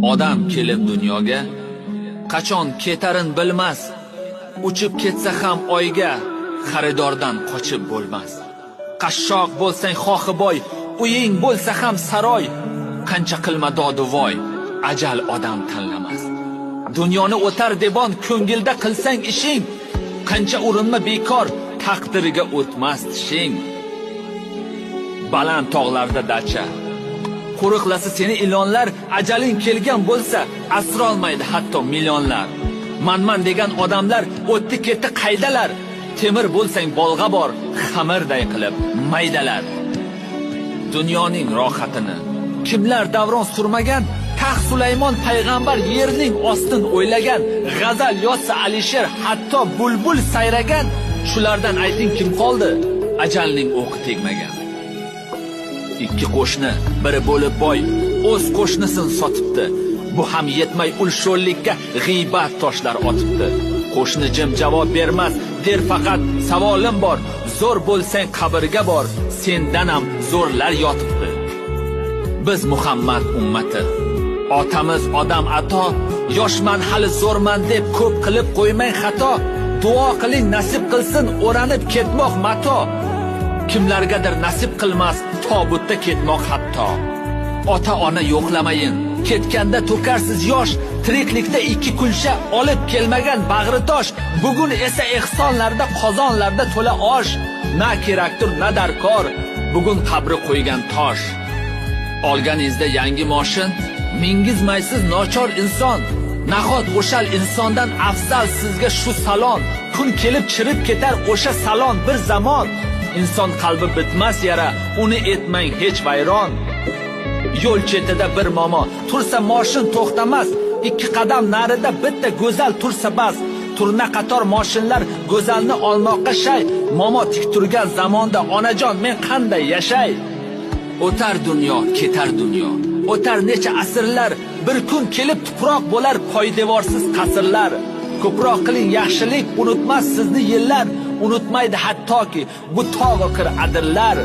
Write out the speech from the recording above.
Odam kelib dunyoga qachon ketarin bilmas, uchib ketsa ham oyga xaridordan qochib bo'lmas. Qashshoq bo'lsang xohi boy, uying bo'lsa ham saroy, qancha qilma doduvoy, ajal odam tanlamas. Dunyoni o'tar devon ko'ngilda qilsang ishing, qancha urinma bekor, taqdiriga o'tmas tishing. Baland tog'larda dacha qo'riqlasa seni ilonlar, ajaling kelgan bo'lsa asrolmaydi hatto millionlar. Manman degan odamlar o'tdi ketdi qaydalar, temir bo'lsang bolg'a bor, xamirday qilib maydalar. Dunyoning rohatini kimlar davron surmagan, Taxt Sulaymon payg'ambar yerning ostin o'ylagan, g'azal yozsa Alisher hatto bulbul sayragan. Shulardan ayting kim qoldi, ajalning o'qi tegmagan. Ikki qo'shni biri bo'lib boy, o'z qo'shnisin sotibdi. Bu ham yetmay ul sho'llikka g'iybat toshlar otibdi. Qo'shni jim javob bermas, der faqat savolim bor. Zo'r bo'lsang qabrga bor, sendan ham zo'rlar yotibdi. Biz Muhammad ummati, otamiz odam ato, yoshman hali zo'rman deb ko'p qilib qo'ymang xato. Duo qiling nasib qilsin o'ranib ketmoq mato. Kimlargadir nasib qilmas tobutda ketmoq hatto. Ota ona yo'qlamayin, ketganda to'karsiz yosh, tiriklikda ikki kunsha olib kelmagan bag'ri tosh. Bugun esa ehsonlarda qozonlarda to'la osh. Na kerakdir na darkor, bugun qabri qo'ygan tosh. Olganingizda yangi moshin, mingizmaysiz nochor inson. Nahot o'shal insondan afzal sizga shu salon. Kun kelib chirib ketar o'sha salon bir zamon. İnson qalbi bitmas yara, uni etmang hech vayron. Yo'l chetida bir momo tursa moshin to'xtamas, ikki qadam narida bitta go'zal tursa bas. Turna qator moshinlar go'zalni olmoqqa shay. Momo tik turgan zamonda onajon men qanday yashay? O'tar dunyo, ketar dunyo, o'tar necha asrlar, bir kun kelib tuproq bo'lar poydevorsiz qasrlar. Ko'proq qiling yaxshilik, unutmas sizni yillar, unutmaydi hattoki bu tog'i qir adirlar.